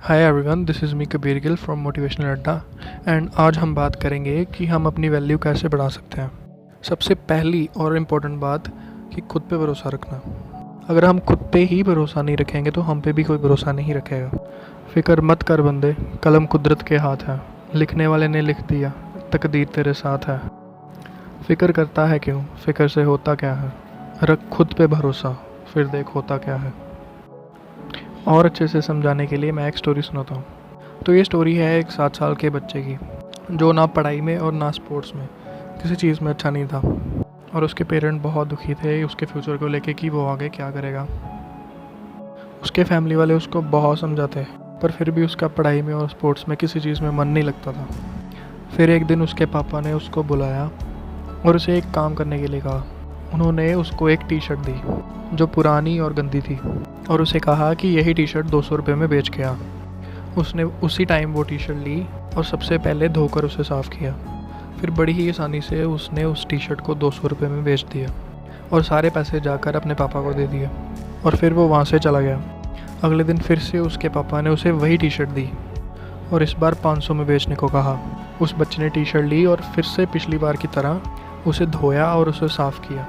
Hi everyone, this is me Kabir Gill from motivational अड्डा and आज हम बात करेंगे कि हम अपनी वैल्यू कैसे बढ़ा सकते हैं। सबसे पहली और इम्पोर्टेंट बात कि खुद पे भरोसा रखना। अगर हम खुद पे ही भरोसा नहीं रखेंगे तो हम पे भी कोई भरोसा नहीं रखेगा। फ़िक्र मत कर बंदे, कलम कुदरत के हाथ है, लिखने वाले ने लिख दिया, तकदीर तेरे साथ है। फ़िक्र करता है क्यों, फ़िक्र से होता क्या है। रख खुद पे भरोसा, फिर देख होता क्या है। और अच्छे से समझाने के लिए मैं एक स्टोरी सुनाता हूँ। तो ये स्टोरी है एक 7 साल के बच्चे की, जो ना पढ़ाई में और ना स्पोर्ट्स में किसी चीज़ में अच्छा नहीं था, और उसके पेरेंट बहुत दुखी थे उसके फ्यूचर को लेके कि वो आगे क्या करेगा। उसके फैमिली वाले उसको बहुत समझाते, पर फिर भी उसका पढ़ाई में और स्पोर्ट्स में किसी चीज़ में मन नहीं लगता था। फिर एक दिन उसके पापा ने उसको बुलाया और उसे एक काम करने के लिए कहा। उन्होंने उसको एक टी शर्ट दी जो पुरानी और गंदी थी, और उसे कहा कि यही टी शर्ट 200 रुपये में बेच के आ। उसने उसी टाइम वो टी शर्ट ली और सबसे पहले धोकर उसे साफ़ किया। फिर बड़ी ही आसानी से उसने उस टी शर्ट को 200 रुपये में बेच दिया और सारे पैसे जाकर अपने पापा को दे दिए, और फिर वो वहाँ से चला गया। अगले दिन फिर से उसके पापा ने उसे वही टी शर्ट दी और इस बार 500 में बेचने को कहा। उस बच्चे ने टी शर्ट ली और फिर से पिछली बार की तरह उसे धोया और उसे साफ़ किया,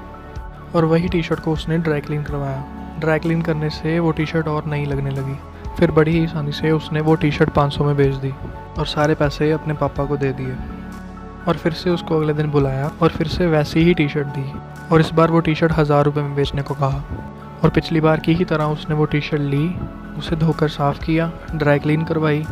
और वही टी शर्ट को उसने ड्राई क्लीन करवाया। ड्राई क्लीन करने से वो टी शर्ट और नई लगने लगी। फिर बड़ी ही आसानी से उसने वो टी शर्ट 500 में बेच दी और सारे पैसे अपने पापा को दे दिए। और फिर से उसको अगले दिन बुलाया और फिर से वैसी ही टी शर्ट दी, और इस बार वो टी शर्ट 1000 रुपये में बेचने को कहा। और पिछली बार की ही तरह उसने वो टी शर्ट ली, उसे धोकर साफ़ किया, ड्राई क्लीन करवाई,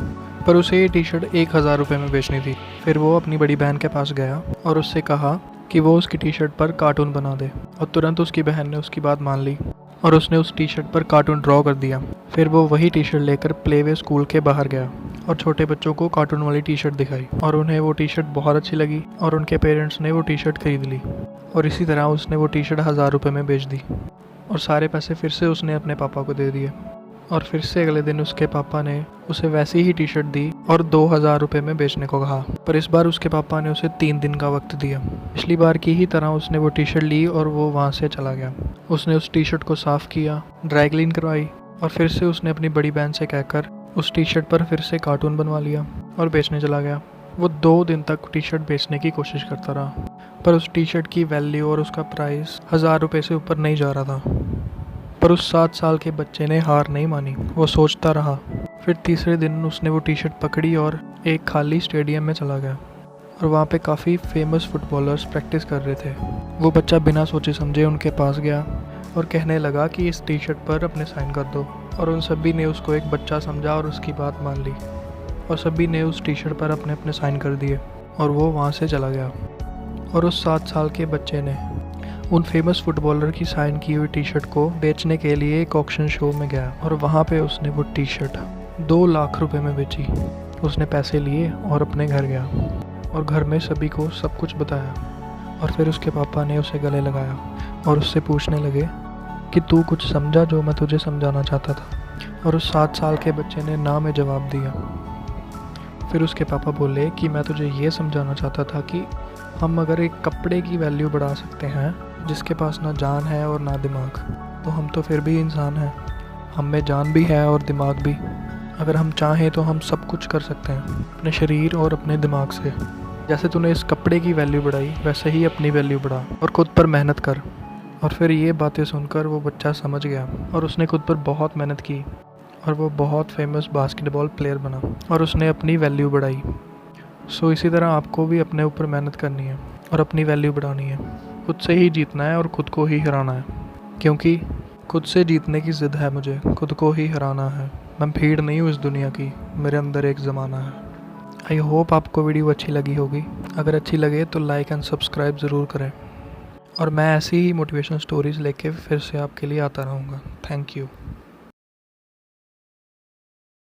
पर उसे ये टी शर्ट 1000 रुपये में बेचनी थी। फिर वो अपनी बड़ी बहन के पास गया और उससे कहा कि वो उसकी टी शर्ट पर कार्टून बना दे, और तुरंत उसकी बहन ने उसकी बात मान ली और उसने उस टी शर्ट पर कार्टून ड्रॉ कर दिया। फिर वो वही टी शर्ट लेकर प्लेवे स्कूल के बाहर गया और छोटे बच्चों को कार्टून वाली टी शर्ट दिखाई, और उन्हें वो टी शर्ट बहुत अच्छी लगी और उनके पेरेंट्स ने वो टी शर्ट खरीद ली। और इसी तरह उसने वो टी शर्ट 1000 रुपये में बेच दी और सारे पैसे फिर से उसने अपने पापा को दे दिए। और फिर से अगले दिन उसके पापा ने उसे वैसी ही टी शर्ट दी और 2000 रुपये में बेचने को कहा, पर इस बार उसके पापा ने उसे 3 दिन का वक्त दिया। पिछली बार की ही तरह उसने वो टी शर्ट ली और वो वहाँ से चला गया। उसने उस टी शर्ट को साफ़ किया, ड्राई क्लीन करवाई, और फिर से उसने अपनी बड़ी बहन से कहकर उस टी शर्ट पर फिर से कार्टून बनवा लिया और बेचने चला गया। वो 2 दिन तक टी शर्ट बेचने की कोशिश करता रहा, पर उस टी शर्ट की वैल्यू और उसका प्राइस 1000 रुपये से ऊपर नहीं जा रहा था। पर उस 7 साल के बच्चे ने हार नहीं मानी, वो सोचता रहा। फिर तीसरे दिन उसने वो टी शर्ट पकड़ी और एक खाली स्टेडियम में चला गया, और वहाँ पे काफ़ी फेमस फुटबॉलर्स प्रैक्टिस कर रहे थे। वो बच्चा बिना सोचे समझे उनके पास गया और कहने लगा कि इस टी शर्ट पर अपने साइन कर दो, और उन सभी ने उसको एक बच्चा समझा और उसकी बात मान ली, और सभी ने उस टी शर्ट पर अपने अपने साइन कर दिए, और वो वहाँ से चला गया। और उस 7 साल के बच्चे ने उन फेमस फुटबॉलर की साइन की हुई टी शर्ट को बेचने के लिए एक ऑक्शन शो में गया, और वहाँ पे उसने वो टी शर्ट 2 लाख रुपए में बेची। उसने पैसे लिए और अपने घर गया और घर में सभी को सब कुछ बताया, और फिर उसके पापा ने उसे गले लगाया और उससे पूछने लगे कि तू कुछ समझा जो मैं तुझे समझाना चाहता था। और उस 7 साल के बच्चे ने ना में जवाब दिया। फिर उसके पापा बोले कि मैं तुझे ये समझाना चाहता था कि हम अगर एक कपड़े की वैल्यू बढ़ा सकते हैं जिसके पास ना जान है और ना दिमाग, तो हम तो फिर भी इंसान हैं। हम में जान भी है और दिमाग भी। अगर हम चाहें तो हम सब कुछ कर सकते हैं अपने शरीर और अपने दिमाग से। जैसे तूने इस कपड़े की वैल्यू बढ़ाई, वैसे ही अपनी वैल्यू बढ़ा और खुद पर मेहनत कर। और फिर ये बातें सुनकर वो बच्चा समझ गया और उसने खुद पर बहुत मेहनत की, और वो बहुत फेमस बास्केटबॉल प्लेयर बना और उसने अपनी वैल्यू बढ़ाई। सो इसी तरह आपको भी अपने ऊपर मेहनत करनी है और अपनी वैल्यू बढ़ानी है। खुद से ही जीतना है और खुद को ही हराना है, क्योंकि खुद से जीतने की ज़िद है मुझे, खुद को ही हराना है। मैं भीड़ नहीं हूँ इस दुनिया की, मेरे अंदर एक ज़माना है। आई होप आपको वीडियो अच्छी लगी होगी। अगर अच्छी लगे तो लाइक एंड सब्सक्राइब ज़रूर करें, और मैं ऐसी ही मोटिवेशनल स्टोरीज़ लेके फिर से आपके लिए आता रहूँगा। Thank you.